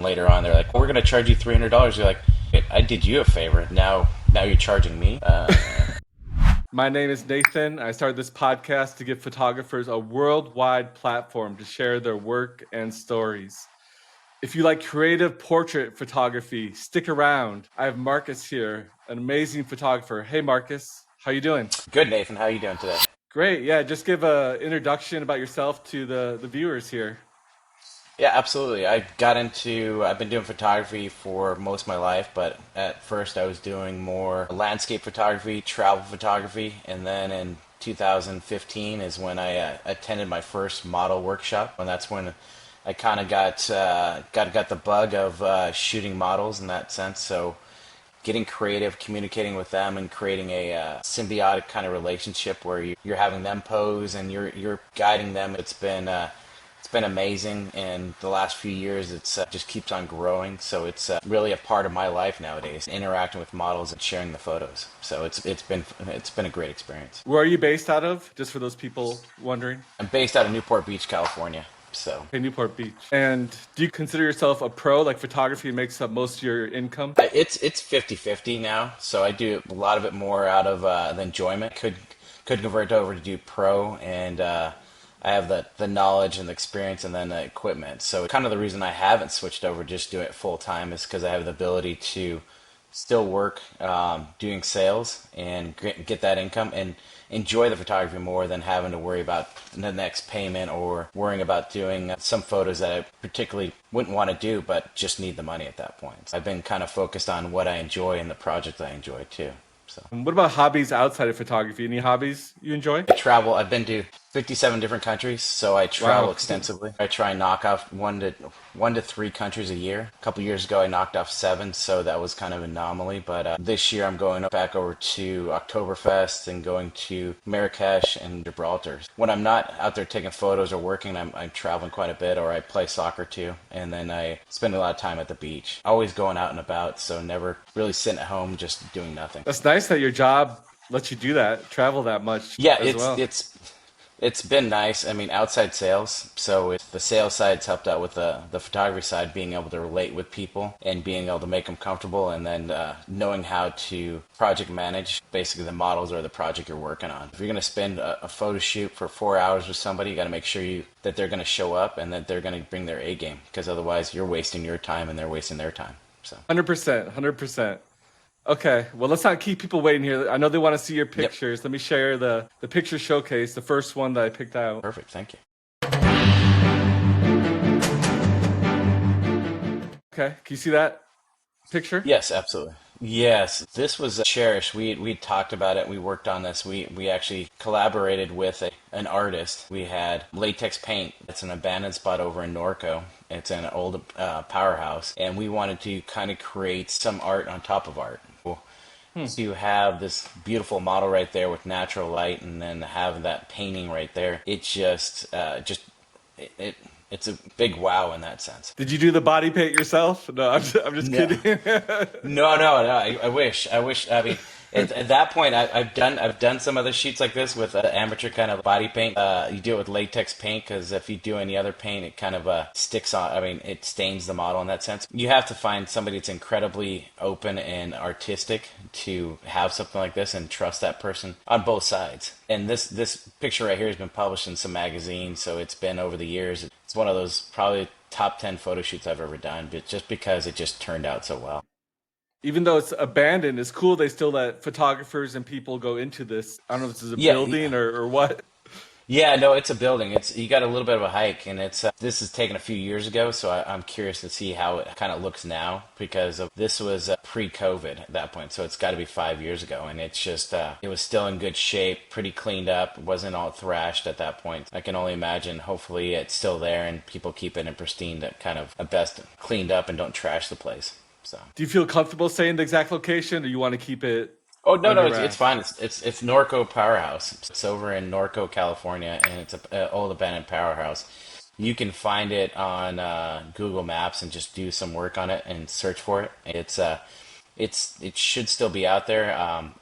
Later on, they're like, "We're going to charge you $300." You're like, "Wait, I did you a favor. Now you're charging me." My name is Nathan. I started this podcast to give photographers a worldwide platform to share their work and stories. If you like creative portrait photography, stick around. I have Marcus here, an amazing photographer. Hey Marcus, how you doing? Good, Nathan. How are you doing today? Great. Yeah, just give a introduction about yourself to the viewers here. Yeah, absolutely. I've been doing photography for most of my life, but at first I was doing more landscape photography, travel photography, and then in 2015 is when I attended my first model workshop, and that's when I kind of got the bug of shooting models in that sense. So getting creative, communicating with them, and creating a symbiotic kind of relationship where you're having them pose and you're guiding them. It's been amazing, and the last few years it's just keeps on growing. So it's really a part of my life nowadays, interacting with models and sharing the photos. So it's been a great experience. Where are you based out of? Just for those people wondering. I'm based out of Newport Beach, California. So Okay, Newport Beach. And do you consider yourself a pro? Like photography makes up most of your income? it's 50-50 now. So I do a lot of it more out of the enjoyment. Could convert over to do pro, and I have the knowledge and the experience and then the equipment. So kind of the reason I haven't switched over just doing it full time is because I have the ability to still work doing sales and get that income and enjoy the photography more than having to worry about the next payment or worrying about doing some photos that I particularly wouldn't want to do but just need the money at that point. So I've been kind of focused on what I enjoy and the project I enjoy too. So And what about hobbies outside of photography? Any hobbies you enjoy? I travel. I've been to 57 different countries, so I travel Wow. extensively. I try and knock off one to three countries a year. A couple years ago, I knocked off seven, so that was kind of an anomaly. But this year, I'm going back over to Oktoberfest and going to Marrakesh and Gibraltar. When I'm not out there taking photos or working, I'm traveling quite a bit, or I play soccer too, and then I spend a lot of time at the beach. Always going out and about, so never really sitting at home just doing nothing. That's nice that your job lets you do that, travel that much Yeah, as well. it's been nice. I mean, outside sales. So the sales side's helped out with the photography side, being able to relate with people and being able to make them comfortable, and then knowing how to project manage basically the models or the project you're working on. If you're going to spend a photo shoot for 4 hours with somebody, you got to make sure that they're going to show up and that they're going to bring their A game, because otherwise you're wasting your time and they're wasting their time. So, 100%, 100%. Okay, well, let's not keep people waiting here. I know they want to see your yep, pictures. Let me share the picture showcase, the first one that I picked out. perfect. Thank you. Okay, can you see that picture? Yes, absolutely. Yes, this was cherished. We talked about it. We worked on this. We actually collaborated with an artist. We had latex paint. It's an abandoned spot over in Norco. It's an old powerhouse, and we wanted to kind of create some art on top of art. So you have this beautiful model right there with natural light, and then have that painting right there. It it's a big wow in that sense. Did you do the body paint yourself? No, I'm just No. kidding. No. I wish. I wish. I mean, at that point, I've done some other shoots like this with amateur kind of body paint. You do it with latex paint, because if you do any other paint, it kind of sticks on. I mean, it stains the model in that sense. You have to find somebody that's incredibly open and artistic to have something like this and trust that person on both sides. And this picture right here has been published in some magazines, so it's been over the years. It's one of those probably top 10 photo shoots I've ever done, but just because it just turned out so well. Even though it's abandoned, it's cool they still let photographers and people go into this. I don't know if this is a Yeah, building or what. yeah, no, it's a building. It's you got a little bit of a hike, and it's this is taken a few years ago, so I'm curious to see how it kind of looks now, because this was pre-COVID at that point, so it's got to be 5 years ago, and it's just it was still in good shape, pretty cleaned up, wasn't all thrashed at that point. I can only imagine. Hopefully, it's still there, and people keep it in pristine, that kind of best cleaned up and don't trash the place. So. Do you feel comfortable saying the exact location, or you want to keep it Oh no, no, under it's wraps? fine. It's Norco Powerhouse. It's over in Norco, California, and it's a old abandoned powerhouse. You can find it on Google Maps and just do some work on it and search for it. It should still be out there.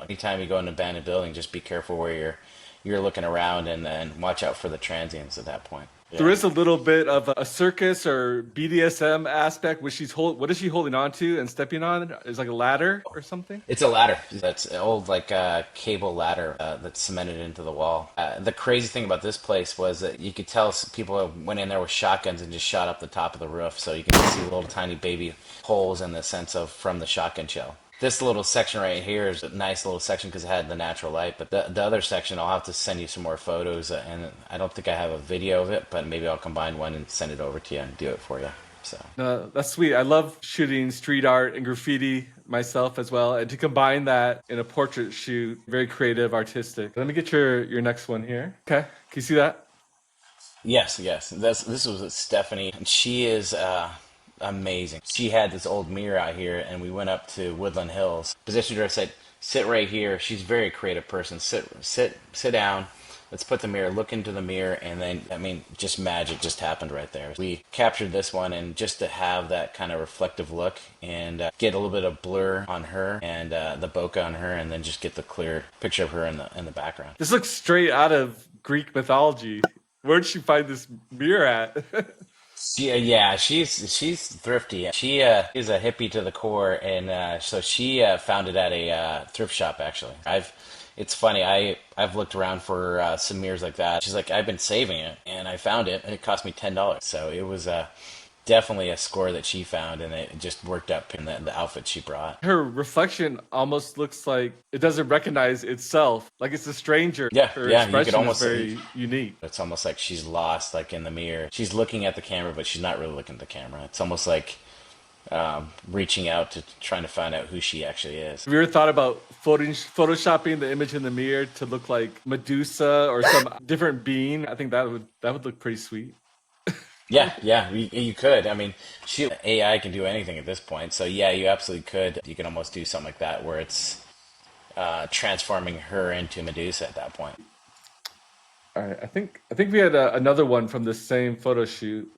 Anytime you go in an abandoned building, just be careful where you're looking around, and then watch out for the transients at that point. There Yeah. is a little bit of a circus or BDSM aspect, which what is she holding on to and stepping on? Is like a ladder or something? It's a ladder. That's an old like cable ladder that's cemented into the wall. The crazy thing about this place was that you could tell people went in there with shotguns and just shot up the top of the roof, so you can see little tiny baby holes in the sense of from the shotgun shell. This little section right here is a nice little section because it had the natural light, but the other section I'll have to send you some more photos, and I don't think I have a video of it, but maybe I'll combine one and send it over to you and do it for you. So. That's sweet. I love shooting street art and graffiti myself as well. And to combine that in a portrait shoot, very creative, artistic. Let me get your next one here. Okay. Can you see that? Yes, yes. This was Stephanie, and she is amazing. She had this old mirror out here, and we went up to Woodland Hills. Positioned her, said, "Sit right here." She's a very creative person. Sit down. Let's put the mirror. Look into the mirror, and then I mean, just magic just happened right there. We captured this one, and just to have that kind of reflective look, and get a little bit of blur on her and the bokeh on her, and then just get the clear picture of her in the background. This looks straight out of Greek mythology. Where'd she find this mirror at? Yeah, she's thrifty. She is a hippie to the core, and so she found it at a thrift shop. Actually, it's funny. I've looked around for some mirrors like that. She's like, I've been saving it, and I found it, and it cost me $10. So it was definitely a score that she found, and it just worked out in the outfit she brought. Her reflection almost looks like it doesn't recognize itself, like it's a stranger. Yeah, Her yeah, you could expression is almost. very unique. It's almost like she's lost, like in the mirror. She's looking at the camera, but she's not really looking at the camera. It's almost like reaching out to trying to find out who she actually is. Have you ever thought about photoshopping the image in the mirror to look like Medusa or some different being? I think that would look pretty sweet. Yeah, yeah, you could. I mean, shoot, AI can do anything at this point. So yeah, you absolutely could. You can almost do something like that where it's transforming her into Medusa at that point. All right, I think we had another one from the same photo shoot.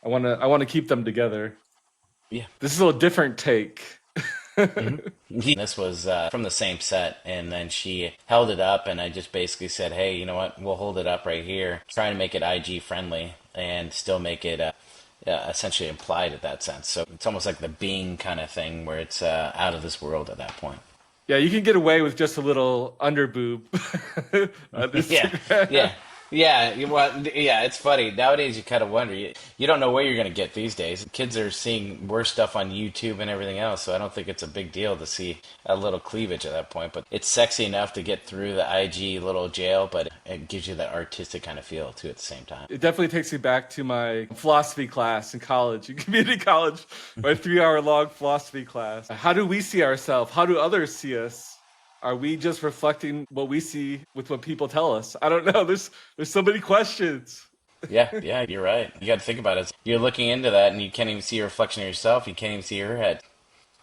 I want to keep them together. Yeah. This is a little different take. This was from the same set, and then she held it up, and I just basically said, hey, you know what, we'll hold it up right here, trying to make it IG friendly and still make it essentially implied at that sense. So it's almost like the being kind of thing where it's out of this world at that point. Yeah, you can get away with just a little underboob. Yeah, yeah. Well, yeah, it's funny. Nowadays, you kind of wonder. You don't know where you're going to get these days. Kids are seeing worse stuff on YouTube and everything else, so I don't think it's a big deal to see a little cleavage at that point. But it's sexy enough to get through the IG little jail, but it gives you that artistic kind of feel, too, at the same time. It definitely takes me back to my philosophy class in college, in community college, my 3-hour long philosophy class. How do we see ourselves? How do others see us? Are we just reflecting what we see with what people tell us? I don't know. There's so many questions. Yeah, you're right. You got to think about it. You're looking into that, and you can't even see a reflection of yourself. You can't even see your head.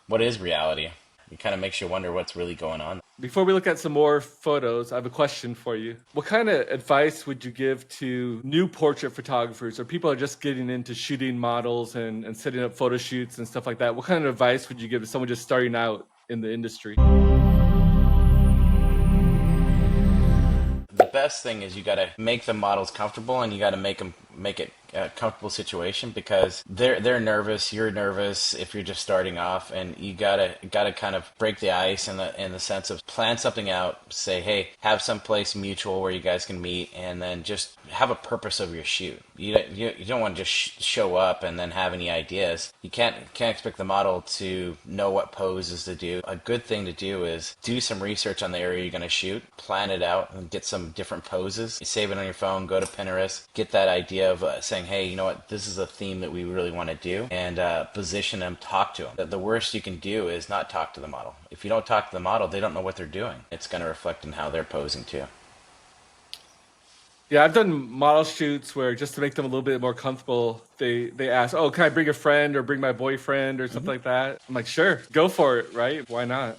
What is reality? It kind of makes you wonder what's really going on. Before we look at some more photos, I have a question for you. What kind of advice would you give to new portrait photographers or people who are just getting into shooting models and setting up photo shoots and stuff like that? What kind of advice would you give to someone just starting out in the industry? The best thing is you got to make the models comfortable, and you got to make it a comfortable situation, because they're nervous, you're nervous if you're just starting off, and you gotta kind of break the ice in the sense of plan something out. Say, hey, have some place mutual where you guys can meet, and then just have a purpose of your shoot. You don't want to just show up and then have any ideas. You can't expect the model to know what poses to do. A good thing to do is do some research on the area you're going to shoot, plan it out, and get some different poses. You save it on your phone, go to Pinterest, get that idea of saying, hey, you know what, this is a theme that we really want to do, and position them, talk to them. The worst you can do is not talk to the model. If you don't talk to the model, they don't know what they're doing. It's going to reflect in how they're posing too. Yeah, I've done model shoots where just to make them a little bit more comfortable, they ask, "Oh, can I bring a friend or bring my boyfriend or something like that?" I'm like, "Sure, go for it, right? Why not?"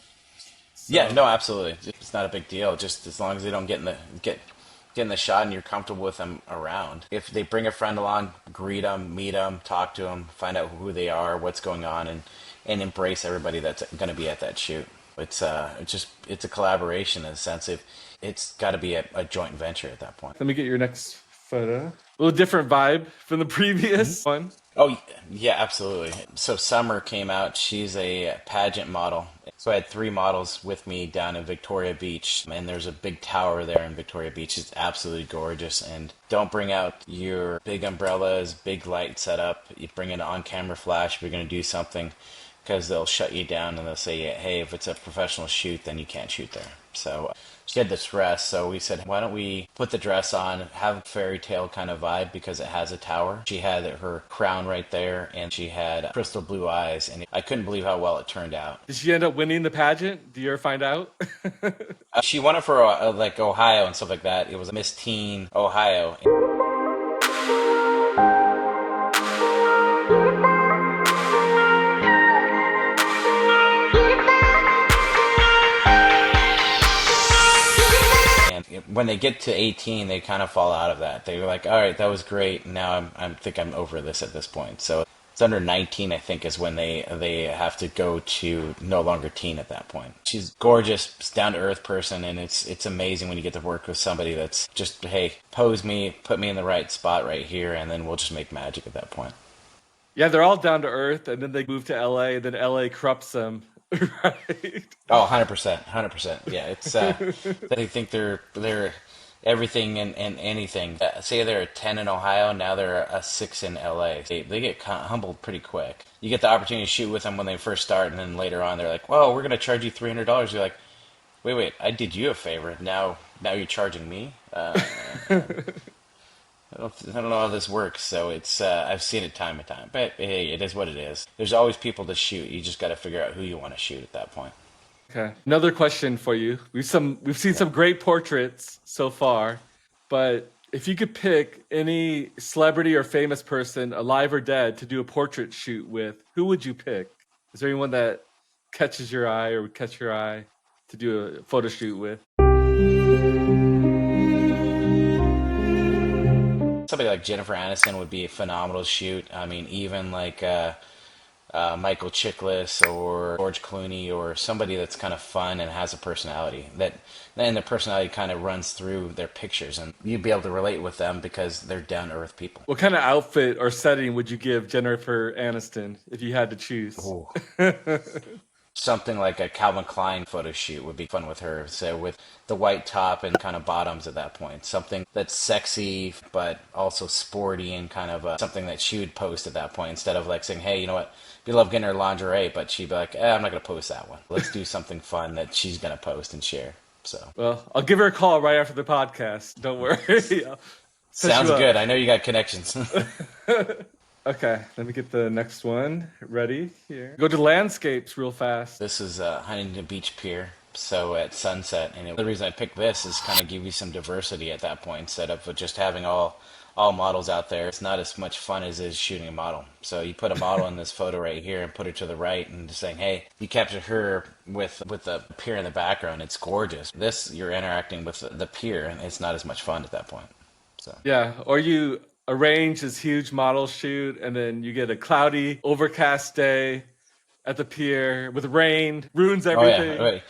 So, Yeah, no, absolutely. It's not a big deal. Just as long as they don't get in the shot and you're comfortable with them around. If they bring a friend along, greet them, meet them, talk to them, find out who they are, what's going on, and embrace everybody that's going to be at that shoot. It's a collaboration in a sense. It's got to be a joint venture at that point. let me get your next photo. A little different vibe from the previous one. Oh, yeah, absolutely. So Summer came out. She's a pageant model. So I had three models with me down in Victoria Beach, and there's a big tower there in Victoria Beach. It's absolutely gorgeous. And don't bring out your big umbrellas, big light setup. You bring an on-camera flash if you're going to do something, because they'll shut you down and they'll say, hey, if it's a professional shoot, then you can't shoot there. So she had this dress, so we said, why don't we put the dress on, have a fairy tale kind of vibe because it has a tower. She had her crown right there, and she had crystal blue eyes, and I couldn't believe how well it turned out. Did she end up winning the pageant? Do you ever find out? She won it for like Ohio and stuff like that. It was Miss Teen Ohio. When they get to 18, they kind of fall out of that. They were like, all right, that was great. Now I think I'm over this at this point. So it's under 19, I think, is when they have to go to no longer teen at that point. She's gorgeous, down to earth person, and it's amazing when you get to work with somebody that's just, hey, pose me, put me in the right spot right here, and then we'll just make magic at that point. Yeah, they're all down to earth, and then they move to LA, and then LA corrupts them. Right. Oh, 100%, 100%. Yeah, it's they think they're everything and anything. Say they're a 10 in Ohio, now they're a 6 in LA. They get humbled pretty quick. You get the opportunity to shoot with them when they first start, and then later on they're like, well, we're going to charge you $300. You're like, wait, I did you a favor. Now you're charging me? I don't know how this works, so it's I've seen it time and time. But hey, it is what it is. There's always people to shoot. You just got to figure out who you want to shoot at that point. Okay. Another question for you. We've seen some great portraits so far, but if you could pick any celebrity or famous person, alive or dead, to do a portrait shoot with, who would you pick? Is there anyone that catches your eye or would catch your eye to do a photo shoot with? Somebody like Jennifer Aniston would be a phenomenal shoot. I mean, even like Michael Chiklis or George Clooney or somebody that's kind of fun and has a personality. And the personality kind of runs through their pictures, and you'd be able to relate with them because they're down-to-earth people. What kind of outfit or setting would you give Jennifer Aniston if you had to choose? Ooh. Something like a Calvin Klein photo shoot would be fun with her. So with the white top and kind of bottoms at that point. Something that's sexy, but also sporty and kind of something that she would post at that point. Instead of like saying, hey, you know what, you love getting her lingerie, but she'd be like, I'm not going to post that one. Let's do something fun that she's going to post and share. So, well, I'll give her a call right after the podcast. Don't worry. Sounds good. I know you got connections. Okay, let me get the next one ready here. Go to landscapes real fast. This is Huntington Beach Pier, so at sunset. And the reason I picked this is kind of give you some diversity at that point, instead of just having all models out there. It's not as much fun as is shooting a model. So you put a model in this photo right here and put her to the right and just saying, hey, you capture her with the pier in the background. It's gorgeous. This, you're interacting with the pier, and it's not as much fun at that point. So yeah, or you arrange this huge model shoot, and then you get a cloudy, overcast day at the pier with rain, ruins everything. Oh, yeah.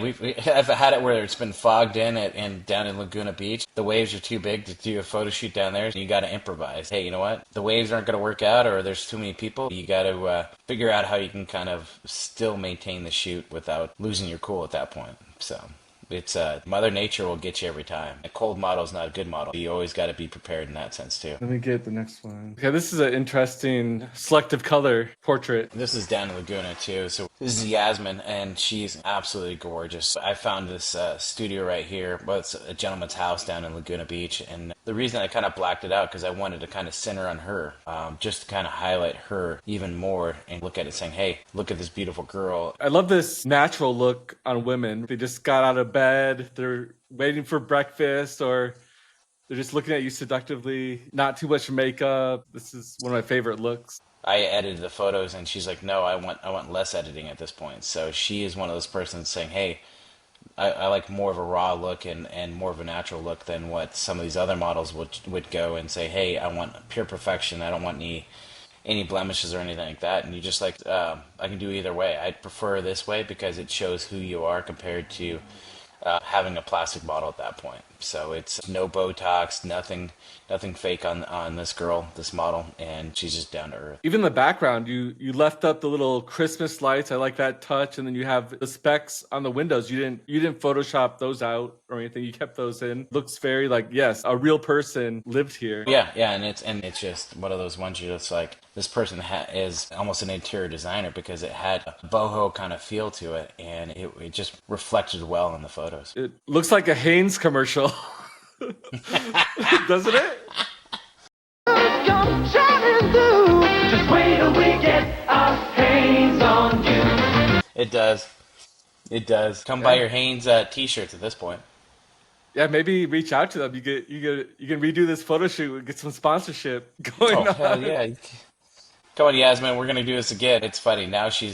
I've had it where it's been fogged in and down in Laguna Beach. The waves are too big to do a photo shoot down there, and you got to improvise. Hey, you know what? The waves aren't going to work out, or there's too many people. You got to figure out how you can kind of still maintain the shoot without losing your cool at that point. So it's Mother Nature will get you every time. A cold model is not a good model. You always got to be prepared in that sense too. Let me get the next one. Okay, this is an interesting selective color portrait. This is down in Laguna too. So this is Yasmin, and she's absolutely gorgeous. I found this studio right here. Well, it's a gentleman's house down in Laguna Beach, and the reason I kind of blacked it out because I wanted to kind of center on her, just to kind of highlight her even more and look at it saying, hey, look at this beautiful girl. I love this natural look on women. They just got out of bed, they're waiting for breakfast, or they're just looking at you seductively. Not too much makeup. This is one of my favorite looks. I edited the photos, and she's like, no, I want less editing at this point. So she is one of those persons saying, hey, I like more of a raw look and more of a natural look than what some of these other models would go and say, hey, I want pure perfection. I don't want any blemishes or anything like that. And you just like, I can do either way. I prefer this way because it shows who you are compared to having a plastic model at that point. So it's no Botox, nothing fake on this girl, this model, and she's just down to earth. Even the background, you left up the little Christmas lights. I like that touch, and then you have the specs on the windows. You didn't Photoshop those out or anything. You kept those in. Looks very like, yes, a real person lived here. Yeah, and it's just one of those ones you're just like, this person is almost an interior designer because it had a boho kind of feel to it, and it just reflected well in the photos. It looks like a Hanes commercial, doesn't it? Come shining through. Just wait till we get our hands on you. It does. It does. Come buy your Hanes t-shirts at this point. Yeah, maybe reach out to them. You can redo this photo shoot and get some sponsorship going Oh, on. hell yeah. Come on, Yasmin, we're going to do this again. It's funny. Now she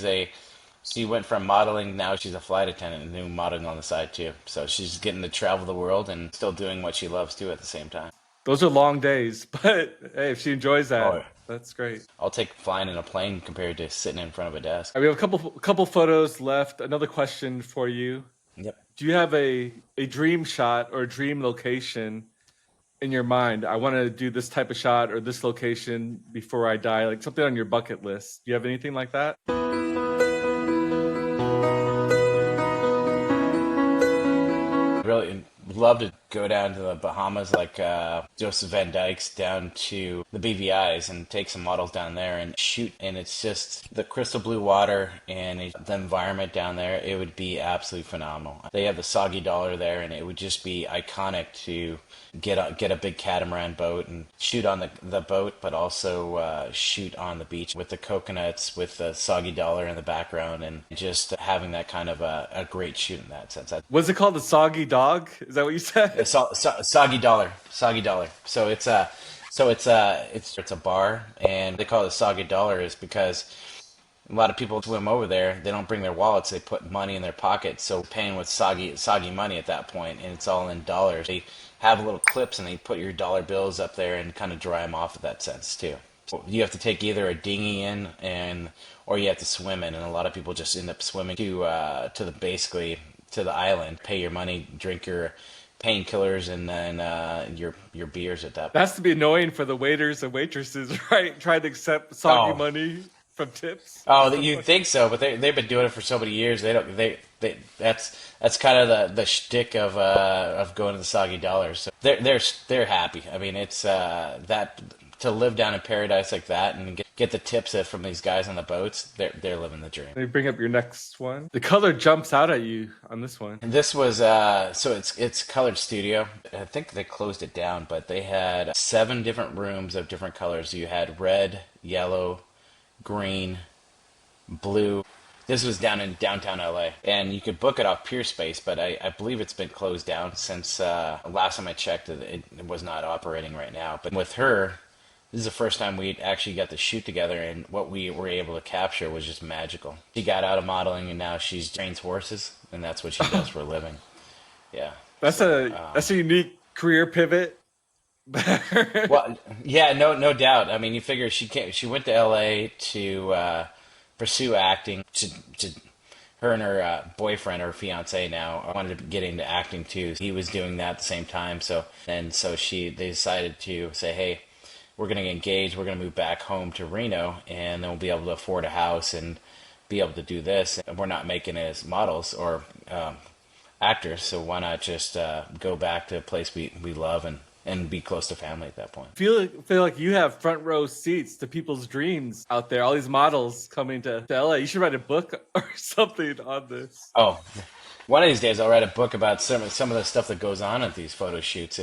went from modeling, now she's a flight attendant and doing modeling on the side too. So she's getting to travel the world and still doing what she loves too at the same time. Those are long days, but hey, if she enjoys that, Oh, that's great. I'll take flying in a plane compared to sitting in front of a desk. We have a couple photos left. Another question for you. Yep. Do you have a dream shot or a dream location in your mind? I want to do this type of shot or this location before I die, like something on your bucket list. Do you have anything like that? Really love to go down to the Bahamas, like Joseph Van Dyke's, down to the BVI's and take some models down there and shoot. And it's just the crystal blue water and the environment down there. It would be absolutely phenomenal. They have the Soggy Dollar there, and it would just be iconic to get a big catamaran boat and shoot on the boat, but also shoot on the beach with the coconuts, with the Soggy Dollar in the background, and just having that kind of a great shoot in that sense. Was it called the Soggy Dog? Is that what you said? Soggy Dollar. So it's a bar, and they call it a Soggy Dollar is because a lot of people swim over there. They don't bring their wallets. They put money in their pockets. So paying with soggy money at that point, and it's all in dollars. They have little clips, and they put your dollar bills up there and kind of dry them off in that sense too. So you have to take either a dinghy in, or you have to swim in, and a lot of people just end up swimming to the island, pay your money, drink your painkillers, and then your beers at that point. That has to be annoying for the waiters and waitresses, right? Trying to accept soggy money from tips. Oh, you'd think so, but they've been doing it for so many years. That's kind of the shtick of going to the Soggy Dollar. So they're happy. I mean, it's that to live down in paradise like that and get the tips from these guys on the boats. They're living the dream. Let me bring up your next one. The color jumps out at you on this one. And this was so it's Colored Studio. I think they closed it down, but they had 7 different rooms of different colors. You had red, yellow, green, blue. This was down in downtown LA, and you could book it off Pier Space, but I believe it's been closed down since last time I checked. It was not operating right now. But with her, this is the first time we actually got to shoot together, and what we were able to capture was just magical. She got out of modeling, and now she trains horses, and that's what she does for a living. Yeah, that's a unique career pivot. Well, yeah, no doubt. I mean, you figure she went to LA to pursue acting. Her and her boyfriend or fiance now wanted to get into acting too. He was doing that at the same time. So they decided to say, hey, we're going to engage. We're going to move back home to Reno, and then we'll be able to afford a house and be able to do this. And we're not making it as models or actors, so why not just go back to a place we love and be close to family at that point. Feel like you have front row seats to people's dreams out there. All these models coming to LA. You should write a book or something on this. Oh, one of these days I'll write a book about some of the stuff that goes on at these photo shoots.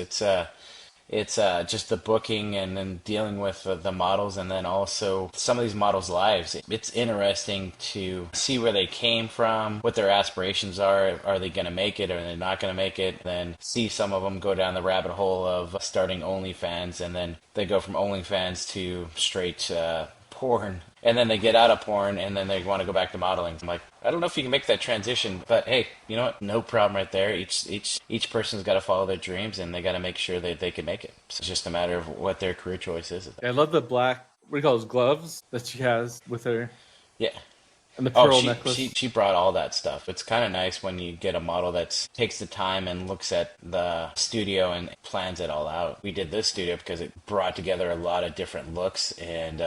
It's just the booking and then dealing with the models, and then also some of these models' lives. It's interesting to see where they came from, what their aspirations are. Are they going to make it, or are they not going to make it? Then see some of them go down the rabbit hole of starting OnlyFans, and then they go from OnlyFans to straight porn, and then they get out of porn, and then they want to go back to modeling. I'm like, I don't know if you can make that transition, but hey, you know what? No problem right there. Each person's got to follow their dreams, and they got to make sure that they can make it. So it's just a matter of what their career choice is. I love the black, what do you call those, gloves that she has with her. Yeah. And the Oh, pearl necklace. she brought all that stuff. It's kind of nice when you get a model that takes the time and looks at the studio and plans it all out. We did this studio because it brought together a lot of different looks, and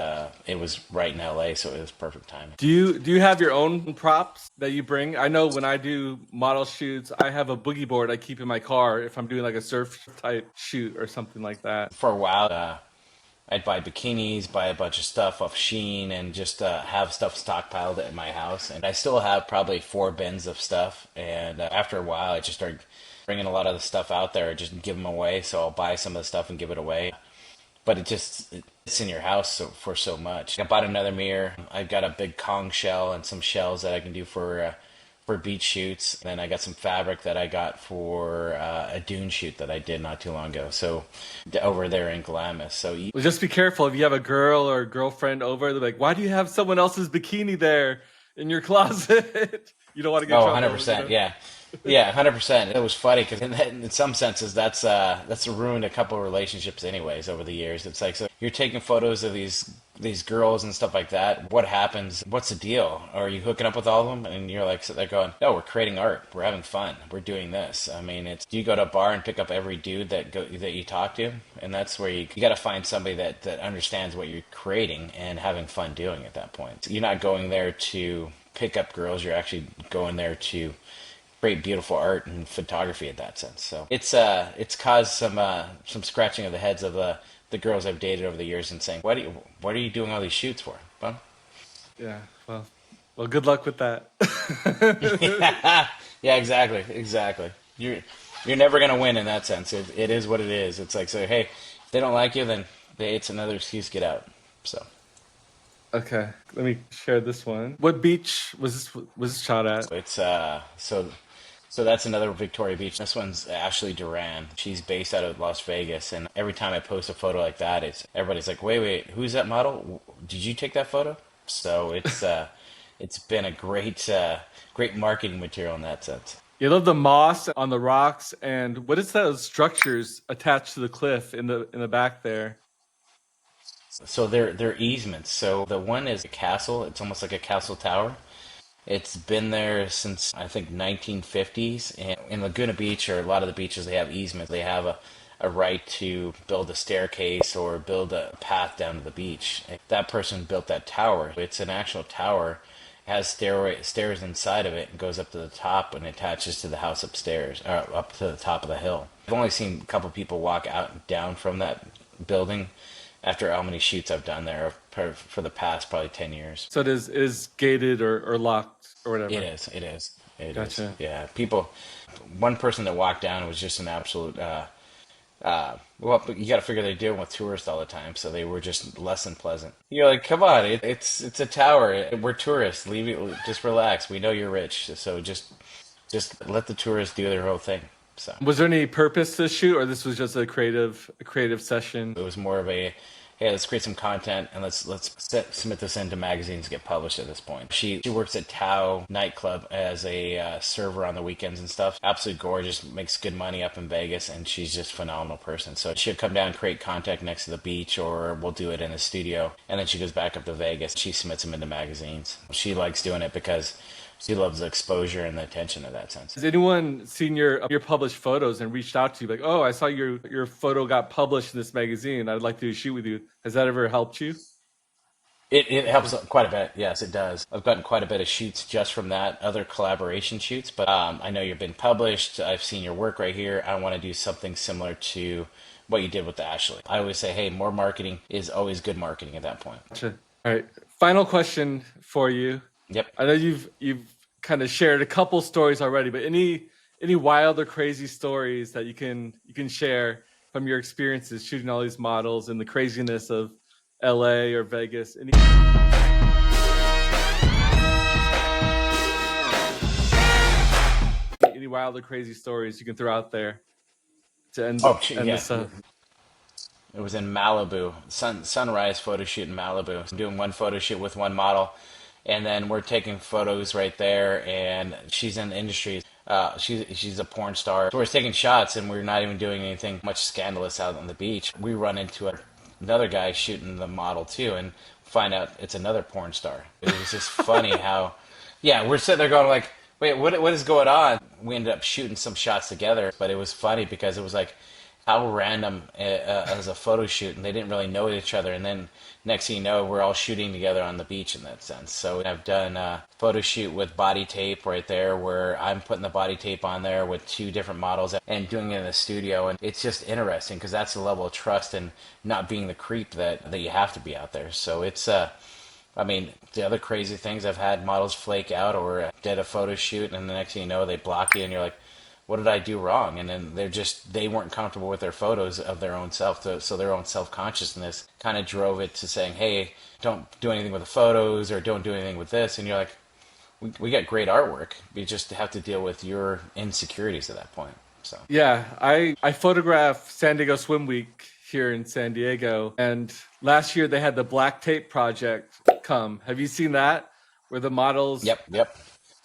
it was right in LA, so it was perfect timing. Do you have your own props that you bring? I know when I do model shoots, I have a boogie board I keep in my car if I'm doing like a surf type shoot or something like that. For a while, I'd buy bikinis, buy a bunch of stuff off Shein, and just have stuff stockpiled at my house. And I still have probably 4 bins of stuff. And after a while, I just started bringing a lot of the stuff out there, just give them away. So I'll buy some of the stuff and give it away. But it's in your house for so much. I bought another mirror. I've got a big Kong shell and some shells that I can do for beach shoots. And then I got some fabric that I got for a dune shoot that I did not too long ago. So over there in Glamis. So Well, just be careful if you have a girl or a girlfriend over. They're like, "Why do you have someone else's bikini there in your closet?" You don't want to get oh, trouble. 100%, yeah. Yeah, 100%. It was funny because in some senses that's ruined a couple of relationships anyways over the years. It's like, so you're taking photos of these girls and stuff like that. What happens? What's the deal? Are you hooking up with all of them? And you're like, so they're going, no, we're creating art. We're having fun. We're doing this. I mean, it's, you go to a bar and pick up every dude that you talk to, and that's where you got to find somebody that understands what you're creating and having fun doing at that point. You're not going there to pick up girls. You're actually going there to create beautiful art and photography in that sense. So it's caused some scratching of the heads of the girls I've dated over the years and saying, what are you doing all these shoots for? Well, Yeah. Well, good luck with that. yeah, exactly. You're never gonna win in that sense. It is what it is. It's like, so hey, if they don't like you, then it's another excuse to get out. So Okay, let me share this one. What beach was this shot at? it's so that's another Victoria Beach. This one's Ashley Duran. She's based out of Las Vegas, and every time I post a photo like that, everybody's like, wait, who's that model? Did you take that photo? So it's been a great marketing material in that sense. You love the moss on the rocks, and what is those structures attached to the cliff in the back there? So they're easements. So the one is a castle. It's almost like a castle tower. It's been there since I think 1950s. And in Laguna Beach or a lot of the beaches, they have easements. They have a right to build a staircase or build a path down to the beach. That person built that tower. It's an actual tower. It has stairs inside of it and goes up to the top and attaches to the house upstairs, or up to the top of the hill. I've only seen a couple people walk out and down from that building after how many shoots I've done there for the past probably 10 years. So it is gated or locked or whatever. It is. Gotcha. Yeah, people. One person that walked down was just an absolute. Well, but you got to figure they're dealing with tourists all the time, so they were just less than pleasant. You're like, come on, it's a tower. We're tourists. Leave it. Just relax. We know you're rich, so just let the tourists do their whole thing. So Was there any purpose to the shoot, or this was just a creative session? it was more of a, hey, let's create some content and submit this into magazines to get published at this point. She works at Tao nightclub as a server on the weekends and stuff. Absolutely gorgeous, makes good money up in Vegas, and she's just a phenomenal person. So she'll come down and create content next to the beach, or we'll do it in the studio, and then she goes back up to Vegas. She submits them into magazines. She likes doing it because she loves the exposure and the attention in that sense. Has anyone seen your published photos and reached out to you like, oh, I saw your photo got published in this magazine. I'd like to shoot with you. Has that ever helped you? It helps quite a bit. Yes, it does. I've gotten quite a bit of shoots just from that, other collaboration shoots. But I know you've been published. I've seen your work right here. I want to do something similar to what you did with Ashley. I always say, hey, more marketing is always good marketing at that point. Gotcha. All right. Final question for you. Yep. I know you've kind of shared a couple stories already, but any wild or crazy stories that you can share from your experiences shooting all these models and the craziness of LA or Vegas? Any wild or crazy stories you can throw out there to end Yeah. this up? It was in Malibu, sunrise photo shoot in Malibu. I'm doing one photo shoot with one model, and then we're taking photos right there. And she's in the industry. She's a porn star. So we're taking shots, and we're not even doing anything much scandalous out on the beach. We run into another guy shooting the model too, and find out it's another porn star. It was just funny how, yeah, we're sitting there going like, wait, what is going on? We ended up shooting some shots together, but it was funny because it was like how random as a photo shoot, and they didn't really know each other. And then next thing you know, we're all shooting together on the beach in that sense. So I've done a photo shoot with body tape right there, where I'm putting the body tape on there with 2 different models and doing it in the studio. And it's just interesting because that's the level of trust and not being the creep that you have to be out there. So it's I mean, the other crazy things, I've had models flake out or did a photo shoot, and the next thing you know, they block you, and you're like, what did I do wrong? And then they weren't comfortable with their photos of their own self, so their own self-consciousness kind of drove it to saying, hey, don't do anything with the photos or don't do anything with this. And you're like, we got great artwork. You just have to deal with your insecurities at that point. So Yeah, I photograph San Diego Swim Week here in San Diego, and last year they had the Black Tape Project come. Have you seen that? Where the models Yep.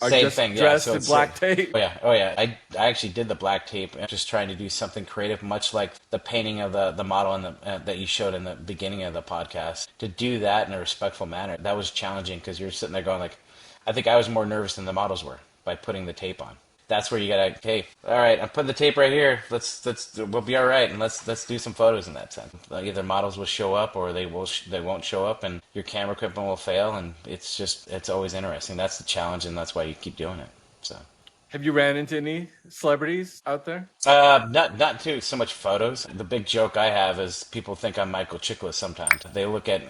are Same just thing, yeah. dressed So in it's black tape? oh yeah. I actually did the black tape, just trying to do something creative, much like the painting of the model in that you showed in the beginning of the podcast. To do that in a respectful manner, that was challenging because you're sitting there going like, I think I was more nervous than the models were by putting the tape on. That's where you gotta, hey, all right, I'm putting the tape right here. We'll be all right, and let's do some photos in that sense. Either models will show up or they won't show up, and your camera equipment will fail, and it's always interesting. That's the challenge, and that's why you keep doing it. So. Have you ran into any celebrities out there? Not too so much photos. The big joke I have is people think I'm Michael Chiklis sometimes. They look at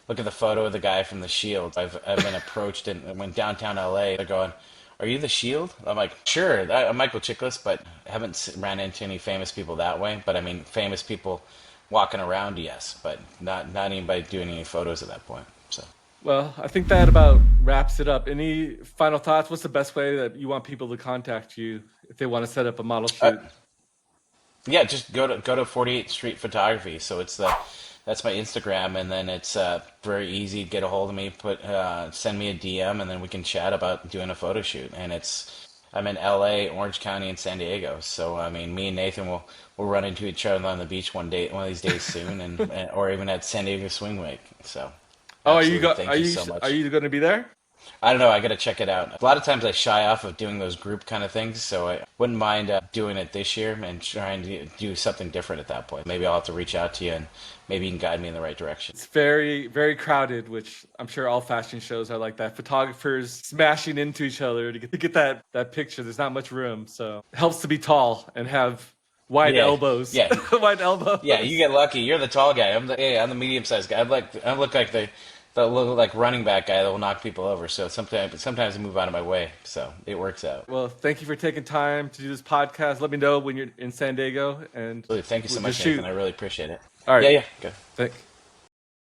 the photo of the guy from The Shield. I've been approached when downtown LA. They're going, "Are you The Shield?" I'm like, "Sure, I'm Michael Chiklis," but I haven't ran into any famous people that way. But I mean, famous people walking around, yes, but not anybody doing any photos at that point. So. Well, I think that about wraps it up. Any final thoughts? What's the best way that you want people to contact you if they want to set up a model shoot? Yeah, just go to 48th Street Photography. So that's my Instagram, and then it's very easy to get a hold of me. Send me a DM, and then we can chat about doing a photo shoot. And I'm in LA, Orange County, and San Diego. So I mean, me and Nathan will run into each other on the beach one of these days soon, or even at San Diego Swing Week. So. Oh, Absolutely. Thank you so much. are you going to be there? I don't know. I got to check it out. A lot of times I shy off of doing those group kind of things, so I wouldn't mind doing it this year and trying to do something different at that point. Maybe I'll have to reach out to you, and maybe you can guide me in the right direction. It's very, very crowded, which I'm sure all fashion shows are like that. Photographers smashing into each other to get that picture. There's not much room, so it helps to be tall and have wide elbows. Yeah. Wide elbows. Yeah, you get lucky. You're the tall guy. I'm the medium-sized guy. I look like the look like running back guy that will knock people over. So sometimes I move out of my way. So it works out. Well, thank you for taking time to do this podcast. Let me know when you're in San Diego, and Thank you so much, Nathan. I really appreciate it. All right. Yeah. Good. Thank